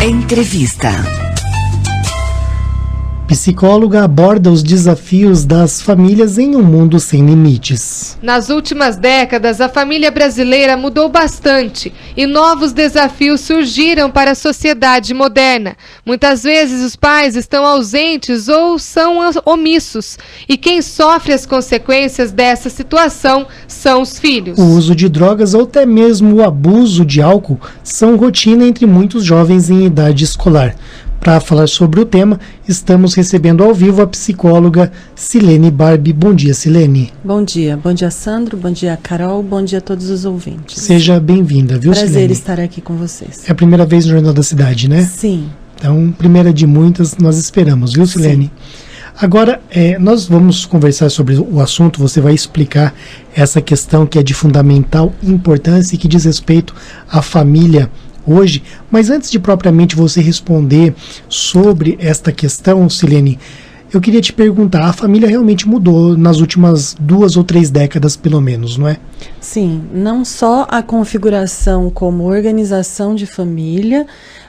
Entrevista. Psicóloga aborda os desafios das famílias em um mundo sem limites. Nas últimas décadas, a família brasileira mudou bastante e novos desafios surgiram para a sociedade moderna. Muitas vezes os pais estão ausentes ou são omissos, e quem sofre as consequências dessa situação são os filhos. O uso de drogas ou até mesmo o abuso de álcool são rotina entre muitos jovens em idade escolar. Para falar sobre o tema, estamos recebendo ao vivo a psicóloga Silene Barbi. Bom dia, Silene. Bom dia, Sandro, bom dia, Carol, bom dia a todos os ouvintes. Seja bem-vinda, viu, Prazer Silene? estar aqui com vocês. É a primeira vez no Jornal da Cidade, né? Sim. Então, primeira de muitas, nós esperamos, viu, Silene? Sim. Agora, nós vamos conversar sobre o assunto, você vai explicar essa questão que é de fundamental importância e que diz respeito à família hoje, mas antes de propriamente você responder sobre esta questão, Silene, eu queria te perguntar, a família realmente mudou nas últimas 2 ou 3 décadas, pelo menos, não é? Sim, não só a configuração como organização de família,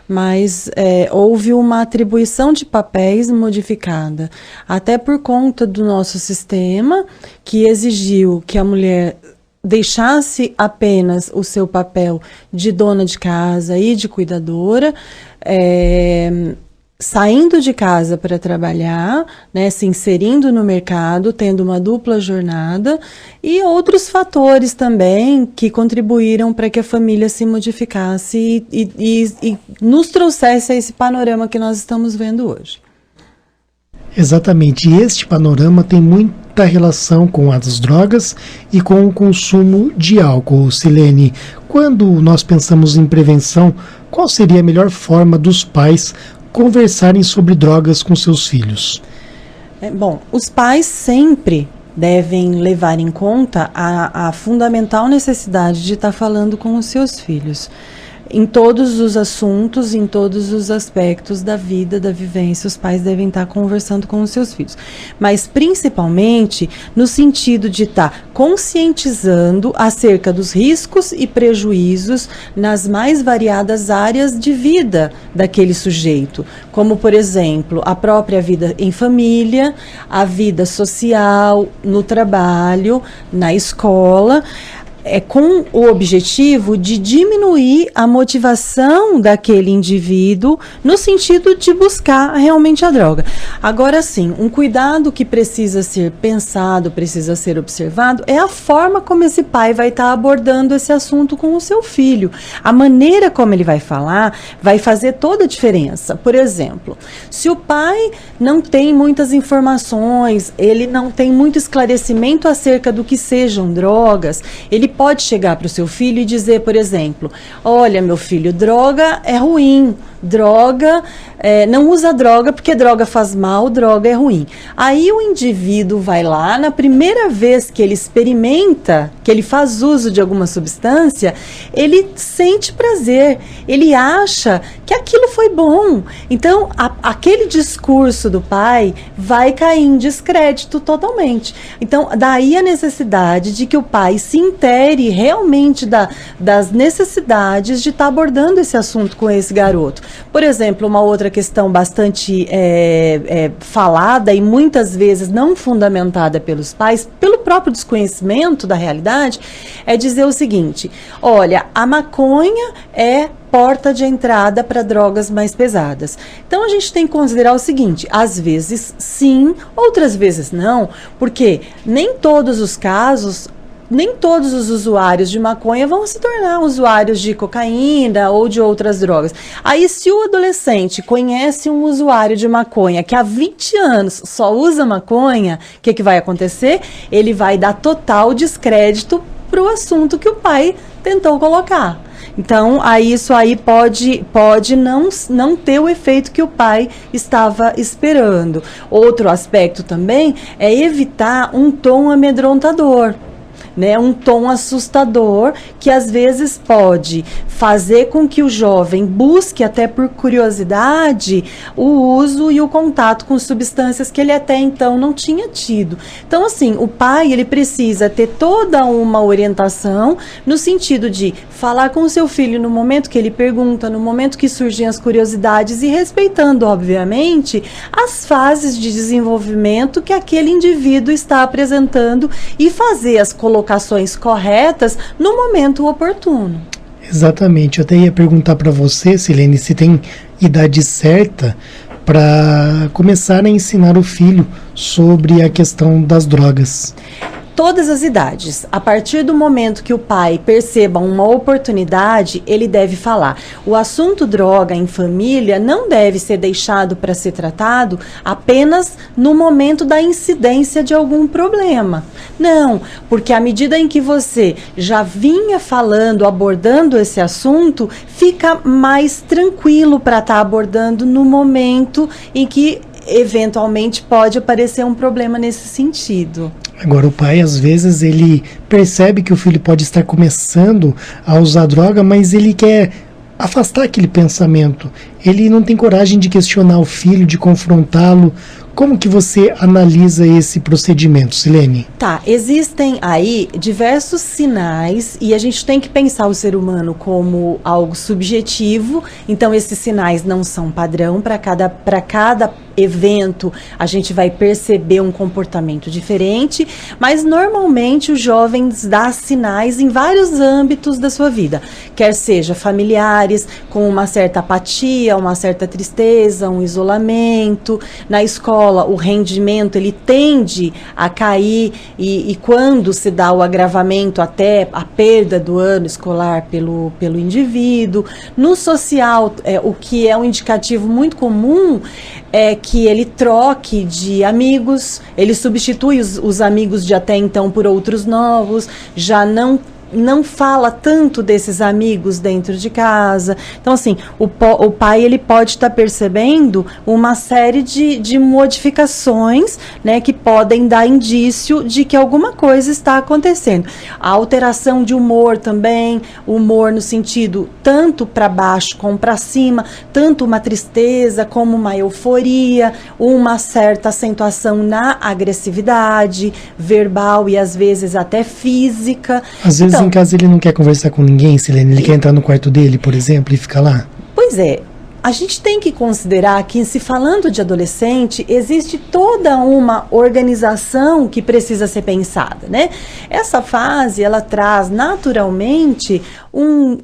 mas houve uma atribuição de papéis modificada, até por conta do nosso sistema, que exigiu que a mulher deixasse apenas o seu papel de dona de casa e de cuidadora, saindo de casa para trabalhar, né, se inserindo no mercado, tendo uma dupla jornada, e outros fatores também que contribuíram para que a família se modificasse e nos trouxesse a esse panorama que nós estamos vendo hoje. Exatamente, e este panorama tem muita relação com as drogas e com o consumo de álcool. Silene, quando nós pensamos em prevenção, qual seria a melhor forma dos pais conversarem sobre drogas com seus filhos? Bom, os pais sempre devem levar em conta a fundamental necessidade de estar falando com os seus filhos em todos os assuntos, em todos os aspectos da vida, da vivência. Os pais devem estar conversando com os seus filhos, mas principalmente no sentido de estar conscientizando acerca dos riscos e prejuízos nas mais variadas áreas de vida daquele sujeito, como, por exemplo, a própria vida em família, a vida social, no trabalho, na escola, com o objetivo de diminuir a motivação daquele indivíduo no sentido de buscar realmente a droga. Agora sim, um cuidado que precisa ser pensado, precisa ser observado, é a forma como esse pai vai estar abordando esse assunto com o seu filho. A maneira como ele vai falar vai fazer toda a diferença. Por exemplo, se o pai não tem muitas informações, ele não tem muito esclarecimento acerca do que sejam drogas, ele pode chegar para o seu filho e dizer, por exemplo, olha, meu filho, droga é ruim, droga, não usa droga porque droga faz mal, droga é ruim. Aí o indivíduo vai lá, na primeira vez que ele experimenta, que ele faz uso de alguma substância, ele sente prazer, ele acha que aquilo foi bom. Então, aquele discurso do pai vai cair em descrédito totalmente. Então, daí a necessidade de que o pai se intere realmente das necessidades de estar abordando esse assunto com esse garoto. Por exemplo, uma outra questão bastante falada e muitas vezes não fundamentada pelos pais, pelo próprio desconhecimento da realidade, é dizer o seguinte: olha, a maconha é porta de entrada para drogas mais pesadas. Então a gente tem que considerar o seguinte: às vezes sim, outras vezes não, porque nem todos os casos, nem todos os usuários de maconha vão se tornar usuários de cocaína ou de outras drogas. Aí, se o adolescente conhece um usuário de maconha que há 20 anos só usa maconha, o que vai acontecer? Ele vai dar total descrédito para o assunto que o pai tentou colocar. Então, isso aí pode não ter o efeito que o pai estava esperando. Outro aspecto também é evitar um tom amedrontador. né, um tom assustador que às vezes pode fazer com que o jovem busque, até por curiosidade, o uso e o contato com substâncias que ele até então não tinha tido. Então, assim, o pai, ele precisa ter toda uma orientação no sentido de falar com o seu filho no momento que ele pergunta, no momento que surgem as curiosidades e respeitando, obviamente, as fases de desenvolvimento que aquele indivíduo está apresentando e fazer as colocações corretas no momento oportuno. Exatamente. Eu até ia perguntar para você, Silene, se tem idade certa para começar a ensinar o filho sobre a questão das drogas. Todas as idades. A partir do momento que o pai perceba uma oportunidade, ele deve falar. O assunto droga em família não deve ser deixado para ser tratado apenas no momento da incidência de algum problema. Não, porque à medida em que você já vinha falando, abordando esse assunto, fica mais tranquilo para estar abordando no momento em que eventualmente pode aparecer um problema nesse sentido. Agora, o pai, às vezes, ele percebe que o filho pode estar começando a usar droga, mas ele quer afastar aquele pensamento. Ele não tem coragem de questionar o filho, de confrontá-lo. Como que você analisa esse procedimento, Silene? Tá, existem aí diversos sinais e a gente tem que pensar o ser humano como algo subjetivo, então esses sinais não são padrão, para cada evento a gente vai perceber um comportamento diferente, mas normalmente os jovens dão sinais em vários âmbitos da sua vida, quer seja familiares, com uma certa apatia, uma certa tristeza, um isolamento, na escola o rendimento ele tende a cair e quando se dá o agravamento até a perda do ano escolar pelo indivíduo. No social, o que é um indicativo muito comum é que ele troque de amigos, ele substitui os amigos de até então por outros novos, já não fala tanto desses amigos dentro de casa. Então, assim, o pai ele pode estar percebendo uma série de modificações, né, que podem dar indício de que alguma coisa está acontecendo. A alteração de humor também, humor no sentido tanto para baixo como para cima, tanto uma tristeza como uma euforia, uma certa acentuação na agressividade verbal e às vezes até física. Às vezes em casa ele não quer conversar com ninguém, Silene, ele quer entrar no quarto dele, por exemplo, e ficar lá? Pois é, a gente tem que considerar que, se falando de adolescente, existe toda uma organização que precisa ser pensada, né? Essa fase, ela traz naturalmente,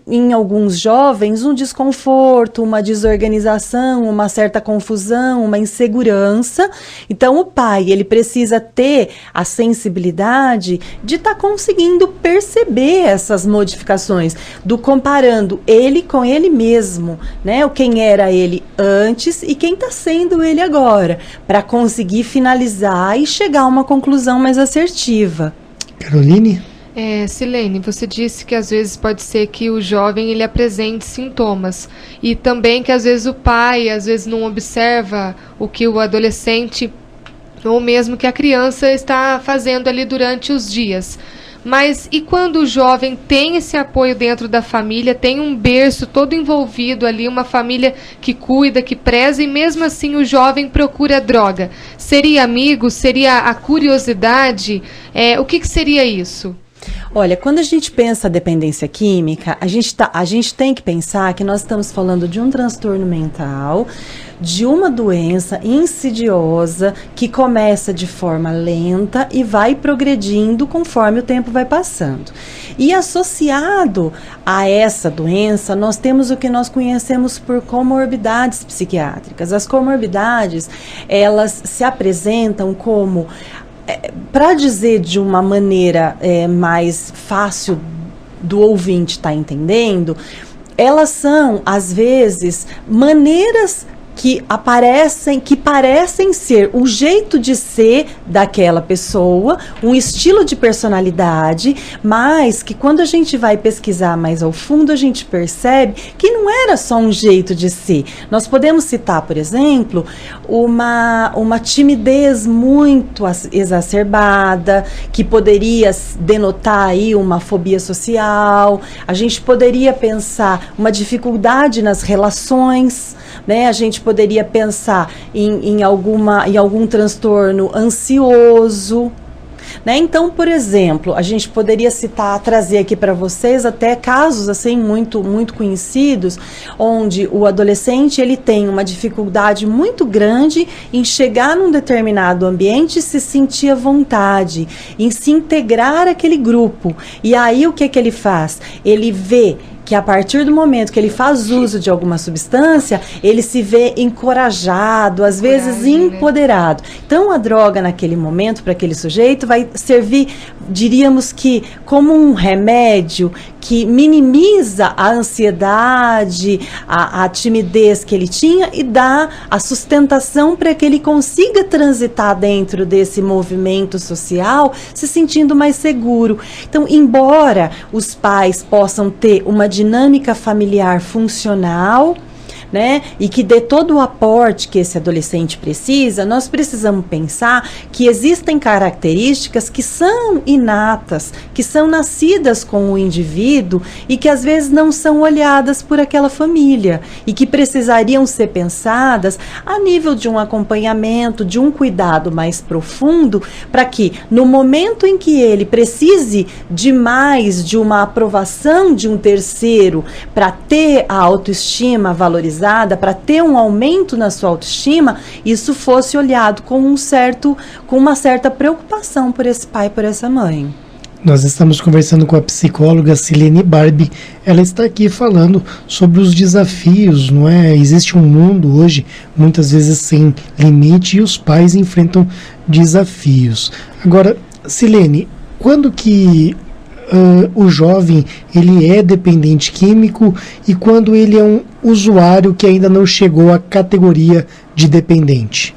em alguns jovens, um desconforto, uma desorganização, uma certa confusão, uma insegurança. Então, o pai, ele precisa ter a sensibilidade de estar conseguindo perceber essas modificações, comparando ele com ele mesmo, né? Quem era ele antes e quem está sendo ele agora, para conseguir finalizar e chegar a uma conclusão mais assertiva. Caroline? Silene, você disse que às vezes pode ser que o jovem ele apresente sintomas e também que às vezes o pai às vezes não observa o que o adolescente ou mesmo que a criança está fazendo ali durante os dias. Mas e quando o jovem tem esse apoio dentro da família, tem um berço todo envolvido ali, uma família que cuida, que preza, e mesmo assim o jovem procura droga? Seria amigo? Seria a curiosidade? O que seria isso? Olha, quando a gente pensa a dependência química, a gente tem que pensar que nós estamos falando de um transtorno mental, de uma doença insidiosa que começa de forma lenta e vai progredindo conforme o tempo vai passando. E associado a essa doença, nós temos o que nós conhecemos por comorbidades psiquiátricas. As comorbidades, elas se apresentam como, para dizer de uma maneira mais fácil do ouvinte estar entendendo, elas são, às vezes, maneiras que parecem ser o jeito de ser daquela pessoa, um estilo de personalidade, mas que quando a gente vai pesquisar mais ao fundo, a gente percebe que não era só um jeito de ser. Nós podemos citar, por exemplo, uma timidez muito exacerbada, que poderia denotar aí uma fobia social. A gente poderia pensar uma dificuldade nas relações, né? A gente poderia pensar em algum transtorno ansioso, né? Então, por exemplo, a gente poderia trazer aqui para vocês até casos assim muito conhecidos, onde o adolescente ele tem uma dificuldade muito grande em chegar num determinado ambiente e se sentir à vontade, em se integrar àquele grupo. E aí o que ele faz? Ele vê que a partir do momento que ele faz uso de alguma substância, ele se vê encorajado, às vezes empoderado. Então, a droga naquele momento, para aquele sujeito, vai servir, diríamos que, como um remédio que minimiza a ansiedade, a timidez que ele tinha e dá a sustentação para que ele consiga transitar dentro desse movimento social, se sentindo mais seguro. Então, embora os pais possam ter uma dinâmica familiar funcional, né, e que dê todo o aporte que esse adolescente precisa, nós precisamos pensar que existem características que são inatas, que são nascidas com o indivíduo e que às vezes não são olhadas por aquela família e que precisariam ser pensadas a nível de um acompanhamento, de um cuidado mais profundo, para que no momento em que ele precise de uma aprovação de um terceiro para ter a autoestima valorizada, para ter um aumento na sua autoestima, isso fosse olhado com uma certa preocupação por esse pai e por essa mãe. Nós estamos conversando com a psicóloga Silene Barbie. Ela está aqui falando sobre os desafios, não é? Existe um mundo hoje, muitas vezes sem limite, e os pais enfrentam desafios. Agora, Silene, quando que o jovem ele é dependente químico e quando ele é um usuário que ainda não chegou à categoria de dependente?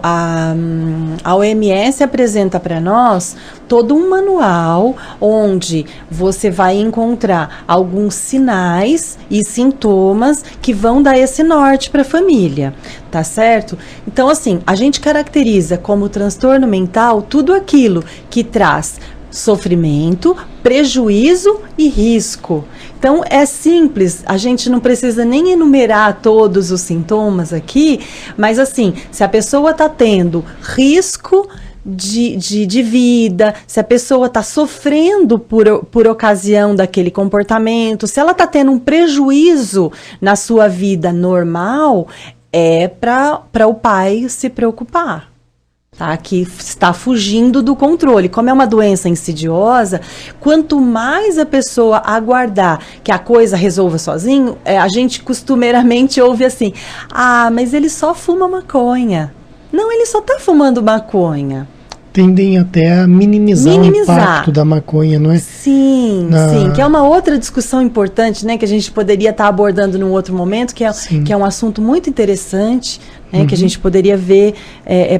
A OMS apresenta para nós todo um manual onde você vai encontrar alguns sinais e sintomas que vão dar esse norte para a família, tá certo? Então, assim, a gente caracteriza como transtorno mental tudo aquilo que traz sofrimento, prejuízo e risco. Então, é simples, a gente não precisa nem enumerar todos os sintomas aqui, mas assim, se a pessoa está tendo risco de vida, se a pessoa está sofrendo por ocasião daquele comportamento, se ela está tendo um prejuízo na sua vida normal, é para o pai se preocupar. Tá, que está fugindo do controle. Como é uma doença insidiosa, quanto mais a pessoa aguardar que a coisa resolva sozinho, a gente costumeiramente ouve assim: ah, mas ele só fuma maconha. Não, ele só está fumando maconha. Tendem até a minimizar o impacto da maconha, não é? Sim, sim, que é uma outra discussão importante, né, que a gente poderia estar abordando num outro momento, que é um assunto muito interessante, né, que a gente poderia ver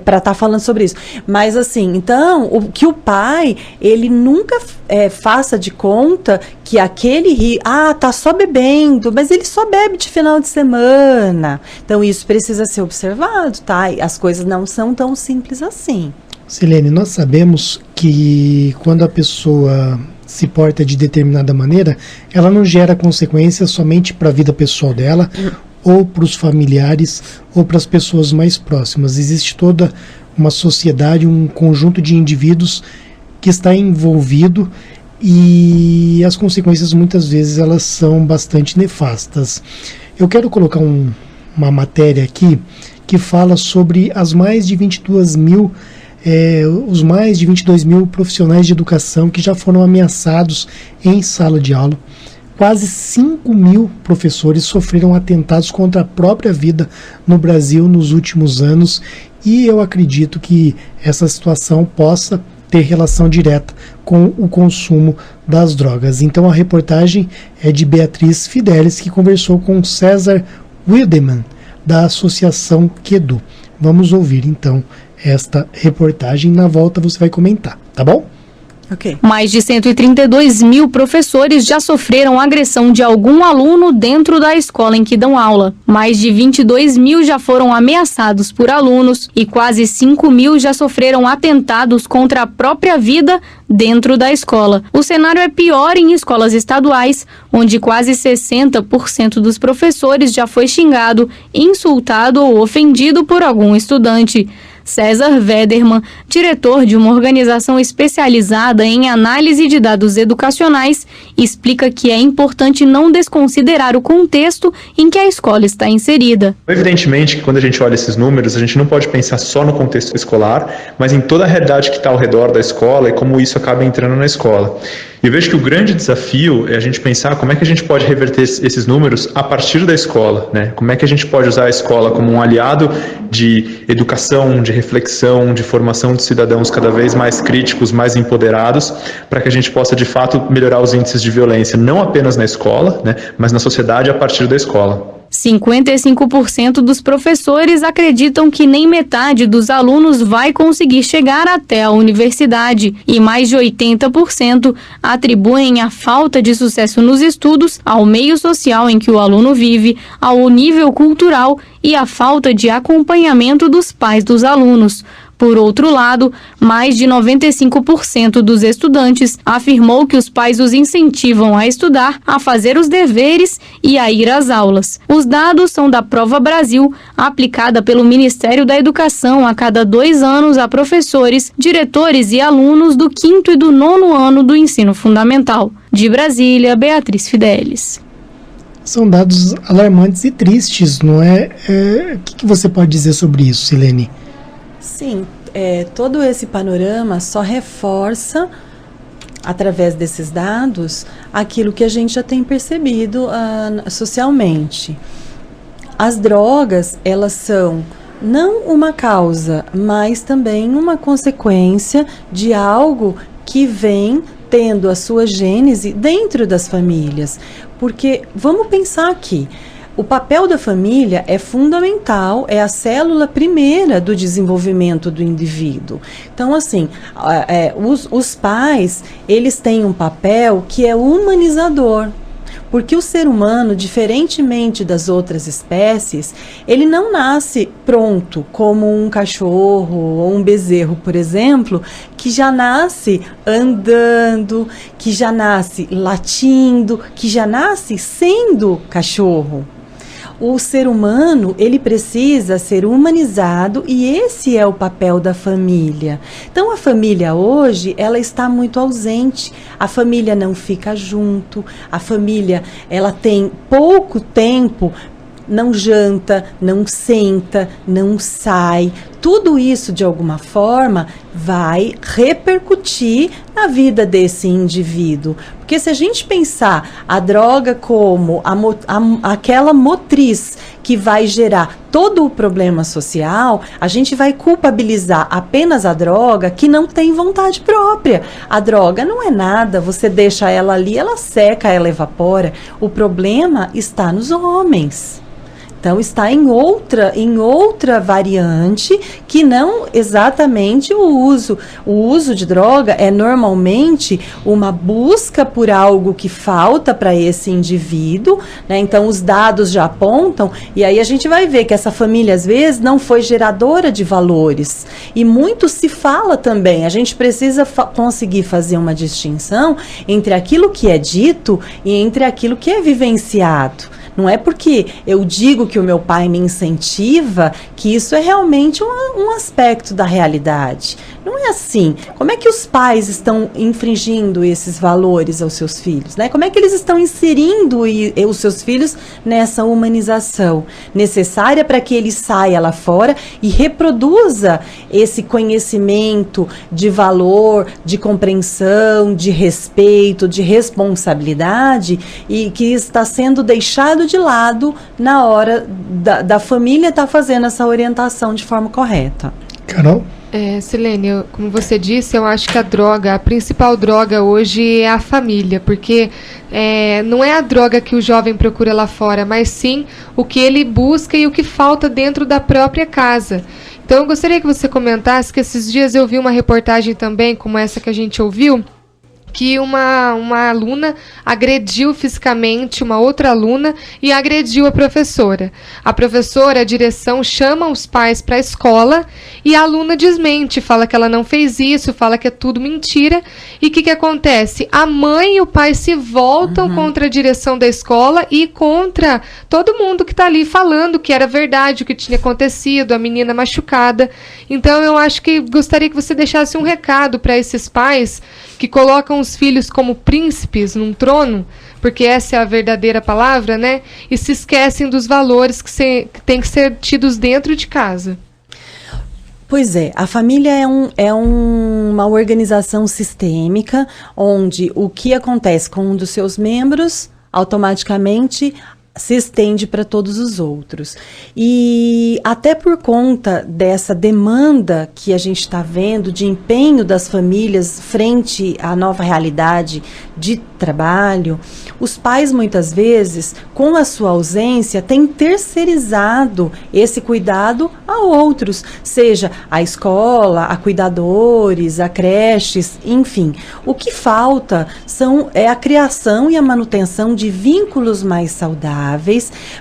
para estar falando sobre isso. Mas assim, então, que o pai, ele nunca faça de conta que aquele tá só bebendo, mas ele só bebe de final de semana. Então isso precisa ser observado, tá? As coisas não são tão simples assim. Silene, nós sabemos que quando a pessoa se porta de determinada maneira, ela não gera consequências somente para a vida pessoal dela, ou para os familiares, ou para as pessoas mais próximas. Existe toda uma sociedade, um conjunto de indivíduos que está envolvido e as consequências muitas vezes elas são bastante nefastas. Eu quero colocar uma matéria aqui que fala sobre os mais de 22 mil profissionais de educação que já foram ameaçados em sala de aula. Quase 5 mil professores sofreram atentados contra a própria vida no Brasil nos últimos anos, e eu acredito que essa situação possa ter relação direta com o consumo das drogas. Então a reportagem é de Beatriz Fidelis, que conversou com César Wildemann, da Associação QEDU. Vamos ouvir então esta reportagem. Na volta você vai comentar, tá bom? Ok. Mais de 132 mil professores já sofreram agressão de algum aluno dentro da escola em que dão aula. Mais de 22 mil já foram ameaçados por alunos e quase 5 mil já sofreram atentados contra a própria vida dentro da escola. O cenário é pior em escolas estaduais, onde quase 60% dos professores já foi xingado, insultado ou ofendido por algum estudante. César Wedermann, diretor de uma organização especializada em análise de dados educacionais, explica que é importante não desconsiderar o contexto em que a escola está inserida. Evidentemente que quando a gente olha esses números, a gente não pode pensar só no contexto escolar, mas em toda a realidade que está ao redor da escola e como isso acaba entrando na escola. E eu vejo que o grande desafio é a gente pensar como é que a gente pode reverter esses números a partir da escola, né? Como é que a gente pode usar a escola como um aliado de educação, de reflexão, de formação de cidadãos cada vez mais críticos, mais empoderados, para que a gente possa de fato melhorar os índices de violência, não apenas na escola, né, mas na sociedade a partir da escola. 55% dos professores acreditam que nem metade dos alunos vai conseguir chegar até a universidade e mais de 80% atribuem a falta de sucesso nos estudos ao meio social em que o aluno vive, ao nível cultural e à falta de acompanhamento dos pais dos alunos. Por outro lado, mais de 95% dos estudantes afirmou que os pais os incentivam a estudar, a fazer os deveres e a ir às aulas. Os dados são da Prova Brasil, aplicada pelo Ministério da Educação a cada 2 anos a professores, diretores e alunos do 5º e do 9º ano do ensino fundamental. De Brasília, Beatriz Fidelis. São dados alarmantes e tristes, não é? O que você pode dizer sobre isso, Silene? Sim, todo esse panorama só reforça, através desses dados, aquilo que a gente já tem percebido socialmente. As drogas, elas são não uma causa, mas também uma consequência de algo que vem tendo a sua gênese dentro das famílias. Porque, vamos pensar aqui, o papel da família é fundamental, é a célula primeira do desenvolvimento do indivíduo. Então, assim, os pais, eles têm um papel que é humanizador. Porque o ser humano, diferentemente das outras espécies, ele não nasce pronto, como um cachorro ou um bezerro, por exemplo, que já nasce andando, que já nasce latindo, que já nasce sendo cachorro. O ser humano, ele precisa ser humanizado e esse é o papel da família. Então, a família hoje, ela está muito ausente. A família não fica junto, a família, ela tem pouco tempo, não janta, não senta, não sai. Tudo isso, de alguma forma, vai repercutir na vida desse indivíduo. Porque se a gente pensar a droga como aquela motriz que vai gerar todo o problema social, a gente vai culpabilizar apenas a droga que não tem vontade própria. A droga não é nada, você deixa ela ali, ela seca, ela evapora. O problema está nos homens. Então, está em outra variante que não exatamente o uso. O uso de droga é normalmente uma busca por algo que falta para esse indivíduo, né? Então, os dados já apontam, e aí a gente vai ver que essa família, às vezes, não foi geradora de valores. E muito se fala também, a gente precisa conseguir fazer uma distinção entre aquilo que é dito e entre aquilo que é vivenciado. Não é porque eu digo que o meu pai me incentiva que isso é realmente um aspecto da realidade. Não é assim. Como é que os pais estão infringindo esses valores aos seus filhos, né? Como é que eles estão inserindo os seus filhos nessa humanização necessária para que ele saia lá fora e reproduza esse conhecimento de valor, de compreensão, de respeito, de responsabilidade e que está sendo deixado de lado na hora da família estar fazendo essa orientação de forma correta. Carol? Silene, como você disse, eu acho que a principal droga hoje é a família, porque não é a droga que o jovem procura lá fora, mas sim o que ele busca e o que falta dentro da própria casa. Então eu gostaria que você comentasse que esses dias eu vi uma reportagem também, como essa que a gente ouviu, que uma aluna agrediu fisicamente uma outra aluna e agrediu a professora. A direção, chama os pais para a escola e a aluna desmente, fala que ela não fez isso, fala que é tudo mentira. E o que acontece? A mãe e o pai se voltam contra a direção da escola e contra todo mundo que está ali falando que era verdade o que tinha acontecido, a menina machucada. Então eu acho que gostaria que você deixasse um recado para esses pais que colocam os filhos como príncipes num trono, porque essa é a verdadeira palavra, né? E se esquecem dos valores que têm que ser tidos dentro de casa. Pois é, a família é uma organização sistêmica, onde o que acontece com um dos seus membros, automaticamente se estende para todos os outros. E até por conta dessa demanda que a gente está vendo de empenho das famílias frente à nova realidade de trabalho, os pais muitas vezes, com a sua ausência, têm terceirizado esse cuidado a outros, seja a escola, a cuidadores, a creches, enfim. O que falta é a criação e a manutenção de vínculos mais saudáveis,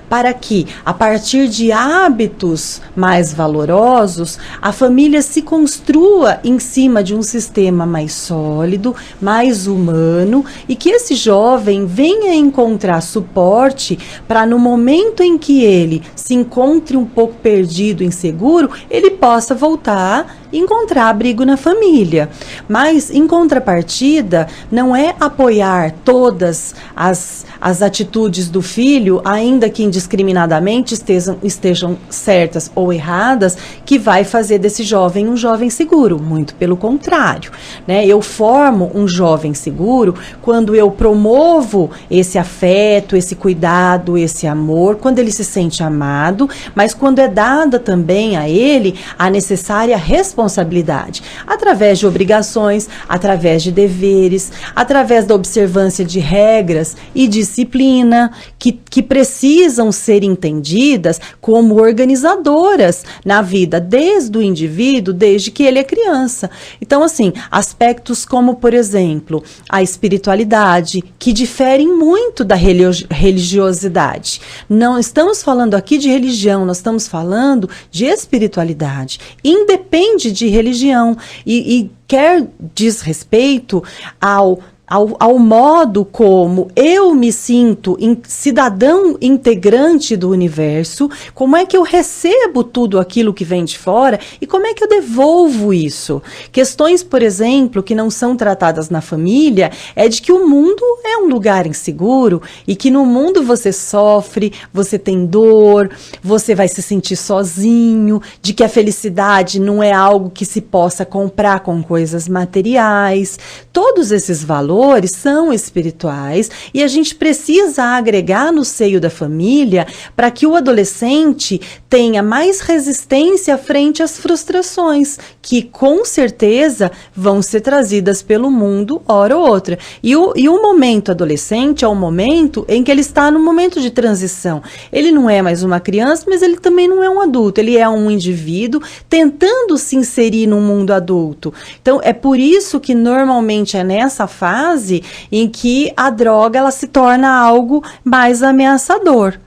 para que, a partir de hábitos mais valorosos, a família se construa em cima de um sistema mais sólido, mais humano, e que esse jovem venha encontrar suporte para, no momento em que ele se encontre um pouco perdido, inseguro, ele possa voltar e encontrar abrigo na família. Mas, em contrapartida, não é apoiar todas as atitudes do filho, ainda que indiscriminadamente estejam certas ou erradas, que vai fazer desse jovem um jovem seguro. Muito pelo contrário, né? Eu formo um jovem seguro quando eu promovo esse afeto, esse cuidado, esse amor, quando ele se sente amado, mas quando é dada também a ele a necessária responsabilidade, através de obrigações, através de deveres, através da observância de regras e disciplina, que precisam ser entendidas como organizadoras na vida desde o indivíduo, desde que ele é criança. Então, assim, aspectos como, por exemplo, a espiritualidade, que diferem muito da religiosidade. Não estamos falando aqui de religião, nós estamos falando de espiritualidade. Independe de religião e diz respeito ao modo como eu me sinto cidadão integrante do universo, como é que eu recebo tudo aquilo que vem de fora e como é que eu devolvo isso. Questões, por exemplo, que não são tratadas na família, é de que o mundo é um lugar inseguro e que no mundo você sofre, você tem dor, você vai se sentir sozinho, de que a felicidade não é algo que se possa comprar com coisas materiais. Todos esses valores são espirituais e a gente precisa agregar no seio da família para que o adolescente tenha mais resistência frente às frustrações, que com certeza vão ser trazidas pelo mundo hora ou outra. E o momento adolescente é o momento em que ele está no momento de transição. Ele não é mais uma criança, mas ele também não é um adulto. Ele é um indivíduo tentando se inserir no mundo adulto. Então, é por isso que normalmente é nessa fase em que a droga ela se torna algo mais ameaçador.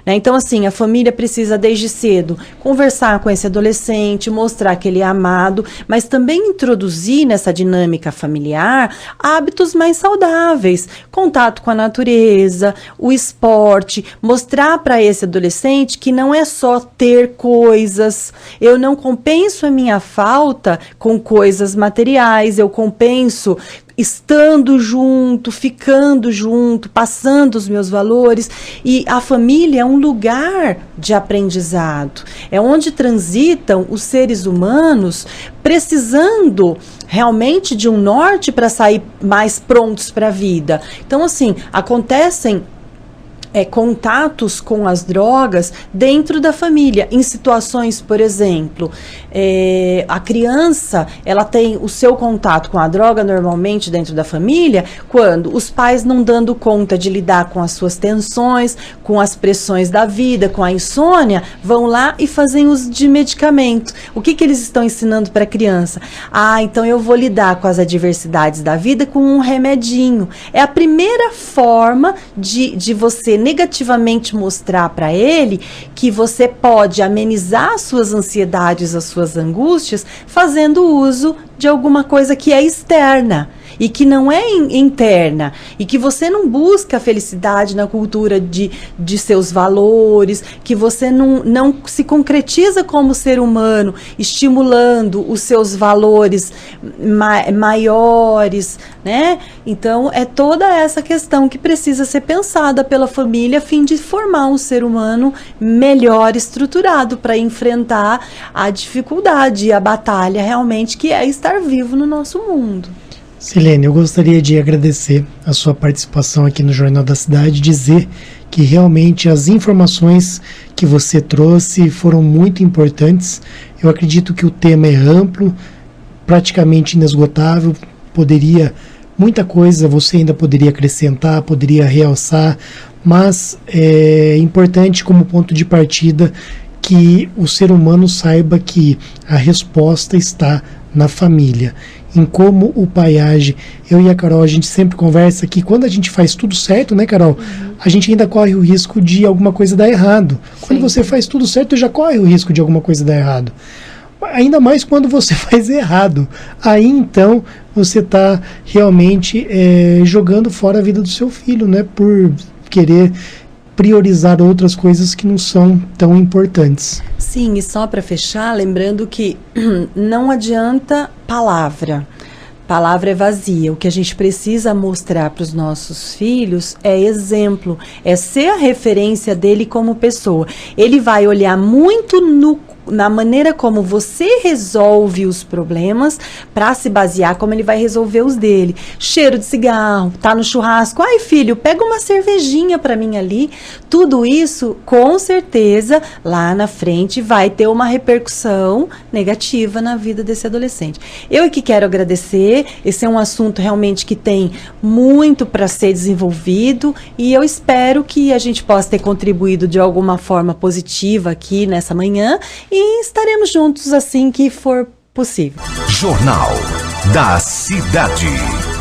Né? Então, assim, a família precisa desde cedo conversar com esse adolescente, mostrar que ele é amado, mas também introduzir nessa dinâmica familiar hábitos mais saudáveis, contato com a natureza, o esporte, mostrar para esse adolescente que não é só ter coisas, eu não compenso a minha falta com coisas materiais, eu compenso estando junto, ficando junto, passando os meus valores. E a família é um lugar de aprendizado, é onde transitam os seres humanos precisando realmente de um norte para sair mais prontos para a vida. Então, assim, acontecem contatos com as drogas dentro da família, em situações, por exemplo, a criança, ela tem o seu contato com a droga normalmente dentro da família, quando os pais não dando conta de lidar com as suas tensões, com as pressões da vida, com a insônia, vão lá e fazem uso de medicamento. O que eles estão ensinando para a criança? Então eu vou lidar com as adversidades da vida com um remedinho. É a primeira forma de você negativamente mostrar para ele que você pode amenizar as suas ansiedades, as suas angústias, fazendo uso de alguma coisa que é externa e que não é interna, e que você não busca a felicidade na cultura de seus valores, que você não se concretiza como ser humano, estimulando os seus valores maiores, né? Então, é toda essa questão que precisa ser pensada pela família a fim de formar um ser humano melhor estruturado para enfrentar a dificuldade e a batalha realmente que é estar vivo no nosso mundo. Silene, eu gostaria de agradecer a sua participação aqui no Jornal da Cidade, dizer que realmente as informações que você trouxe foram muito importantes. Eu acredito que o tema é amplo, praticamente inesgotável, muita coisa você ainda poderia acrescentar, poderia realçar, mas é importante como ponto de partida que o ser humano saiba que a resposta está na família, em como o pai age. Eu e a Carol, a gente sempre conversa que quando a gente faz tudo certo, né, Carol? A gente ainda corre o risco de alguma coisa dar errado. Quando você faz tudo certo, já corre o risco de alguma coisa dar errado. Ainda mais quando você faz errado. Aí, então, você está realmente jogando fora a vida do seu filho, né? Por querer priorizar outras coisas que não são tão importantes. Sim, e só para fechar, lembrando que não adianta palavra. Palavra é vazia. O que a gente precisa mostrar para os nossos filhos é exemplo, é ser a referência dele como pessoa. Ele vai olhar muito na maneira como você resolve os problemas para se basear como ele vai resolver os dele. Cheiro de cigarro, tá no churrasco, ai filho, pega uma cervejinha para mim ali. Tudo isso, com certeza, lá na frente vai ter uma repercussão negativa na vida desse adolescente. Eu que quero agradecer, esse é um assunto realmente que tem muito para ser desenvolvido e eu espero que a gente possa ter contribuído de alguma forma positiva aqui nessa manhã e estaremos juntos assim que for possível. Jornal da Cidade.